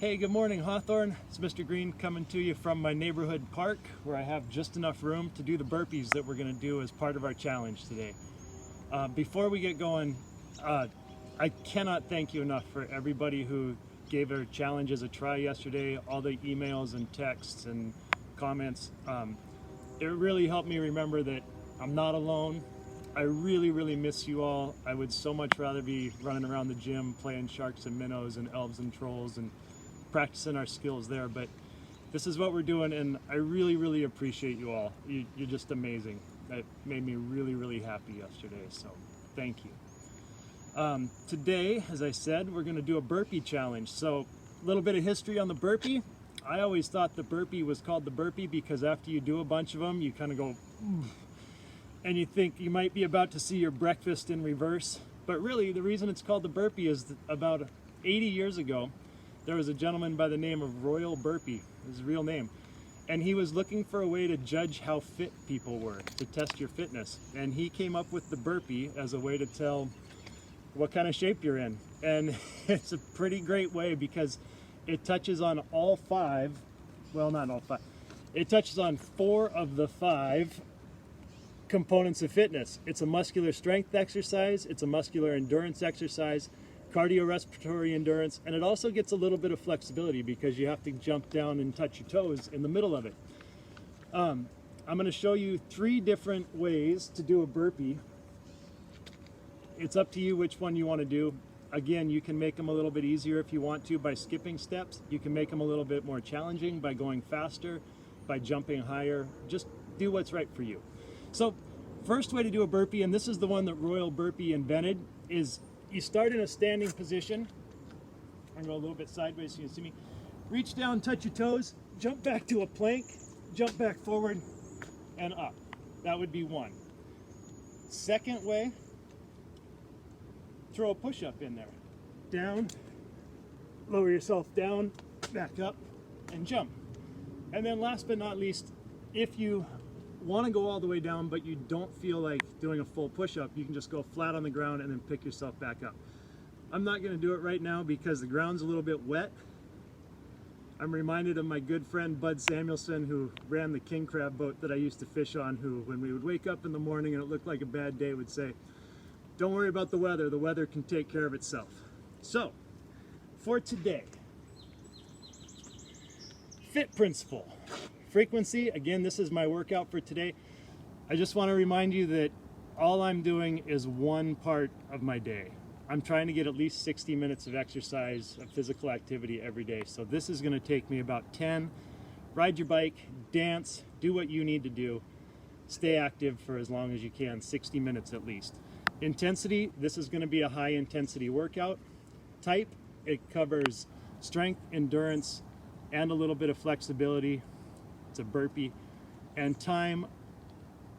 Hey, good morning, Hawthorne. It's Mr. Green coming to you from my neighborhood park where I have just enough room to do the burpees that we're going to do as part of our challenge today. Before we get going, I cannot thank you enough for everybody who gave our challenges a try yesterday, all the emails and texts and comments. It really helped me remember that I'm not alone. I really miss you all. I would so much rather be running around the gym playing sharks and minnows and elves and trolls and practicing our skills there, but this is what we're doing, and I really appreciate you all. You're just amazing. That made me really happy yesterday, so thank you. Today, as I said, we're going to do a burpee challenge. So a little bit of history on the burpee. I always thought the burpee was called the burpee because after you do a bunch of them, you kind of go and you think you might be about to see your breakfast in reverse, but really the reason it's called the burpee is that about 80 years ago there was a gentleman by the name of Royal Burpee, his real name, and he was looking for a way to judge how fit people were, to test your fitness, and he came up with the burpee as a way to tell what kind of shape you're in. And it's a pretty great way because it touches on all five, well, not all five, it touches on 4 of the 5 components of fitness. It's a muscular strength exercise, it's a muscular endurance exercise, cardiorespiratory endurance, and it also gets a little bit of flexibility because you have to jump down and touch your toes in the middle of it. I'm going to show you 3 different ways to do a burpee. It's up to you which one you want to do. Again, you can make them a little bit easier if you want to by skipping steps. You can make them a little bit more challenging by going faster, by jumping higher. Just do what's right for you. So, first way to do a burpee, and this is the one that Royal Burpee invented, is you start in a standing position. I'm going to go a little bit sideways so you can see me. Reach down, touch your toes, jump back to a plank, jump back forward, and up. That would be one. Second way, throw a push-up in there. Down, lower yourself down, back up, and jump. And then last but not least, if you want to go all the way down but you don't feel like doing a full push-up, you can just go flat on the ground and then pick yourself back up. I'm not going to do it right now because the ground's a little bit wet. I'm reminded of my good friend Bud Samuelson, who ran the king crab boat that I used to fish on, who when we would wake up in the morning and it looked like a bad day would say, "Don't worry about the weather can take care of itself." So for today, fit principle. Frequency, again, this is my workout for today. I just want to remind you that all I'm doing is one part of my day. I'm trying to get at least 60 minutes of exercise, of physical activity every day. So this is going to take me about 10. Ride your bike, dance, do what you need to do. Stay active for as long as you can, 60 minutes at least. Intensity, this is going to be a high intensity workout. Type, it covers strength, endurance, and a little bit of flexibility. It's a burpee. And time,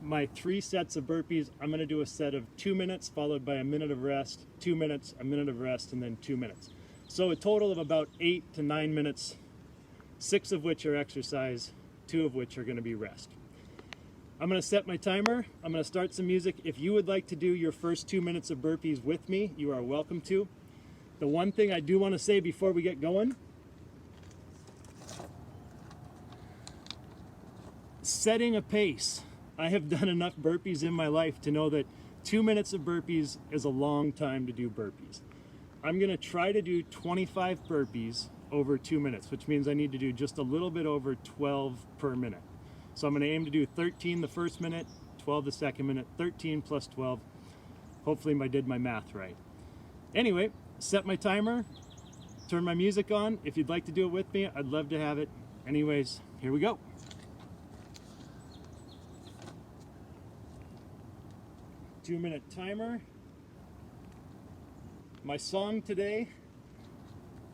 my 3 sets of burpees, I'm going to do a set of 2 minutes followed by a minute of rest, 2 minutes, a minute of rest, and then 2 minutes. So a total of about 8 to 9 minutes, 6 of which are exercise, 2 of which are going to be rest. I'm going to set my timer. I'm going to start some music. If you would like to do your first 2 minutes of burpees with me, you are welcome to. The one thing I do want to say before we get going, setting a pace. I have done enough burpees in my life to know that 2 minutes of burpees is a long time to do burpees. I'm going to try to do 25 burpees over 2 minutes, which means I need to do just a little bit over 12 per minute. So I'm going to aim to do 13 the first minute, 12 the second minute, 13 plus 12. Hopefully I did my math right. Anyway, set my timer, turn my music on. If you'd like to do it with me, I'd love to have it. Anyways, here we go. 2 minute timer. My song today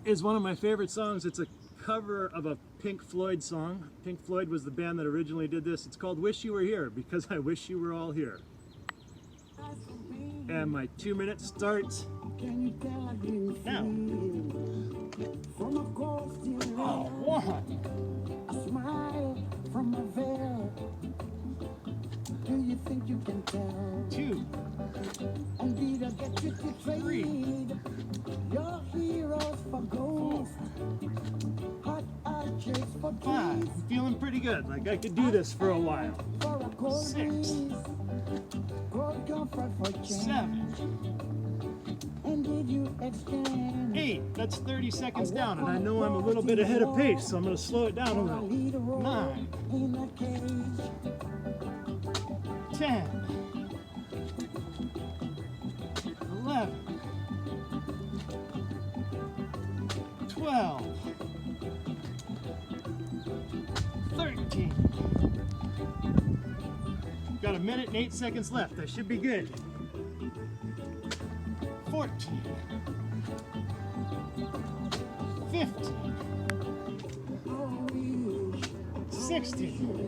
is one of my favorite songs. It's a cover of a Pink Floyd song. Pink Floyd was the band that originally did this. It's called Wish You Were Here, because I wish you were all here. And my 2 minutes starts now. Oh, 1. A smile from a veil. Do you think you can tell? 2. Indeed, I get you to trade your heroes for gold. 5. I'm feeling pretty good. Like I could do this for a while. 6. 7. 8. That's 30 seconds down, and I know I'm a little bit ahead of pace, so I'm going to slow it down a little. 9. 10. 11. 12. 13. Got a minute and 8 seconds left. I should be good. 14. 15. 16.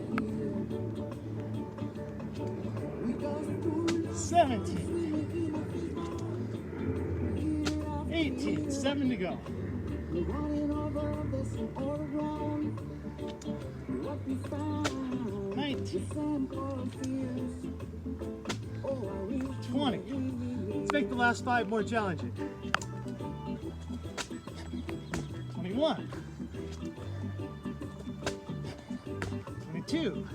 17. 18. 7 to go. 19. 20. Let's make the last 5 more challenging. 21. 22.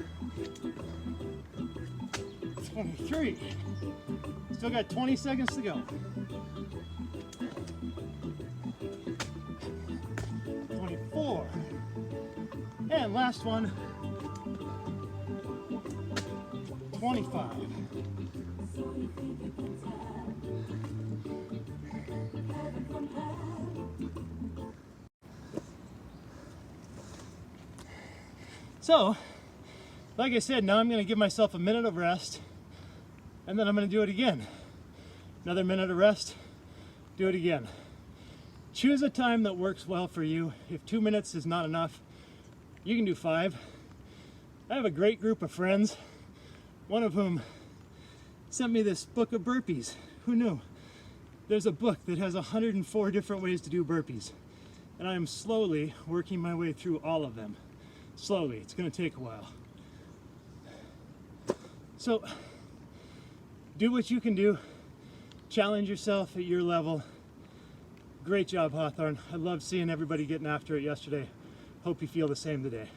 23. Still got 20 seconds to go. 24. And last one. 25. So, like I said, now I'm going to give myself a minute of rest, and then I'm going to do it again. Another minute of rest, do it again. Choose a time that works well for you. If 2 minutes is not enough, you can do 5. I have a great group of friends, one of whom sent me this book of burpees. Who knew? There's a book that has 104 different ways to do burpees, and I am slowly working my way through all of them. Slowly, it's going to take a while. So, do what you can do. Challenge yourself at your level. Great job, Hawthorne. I loved seeing everybody getting after it yesterday. Hope you feel the same today.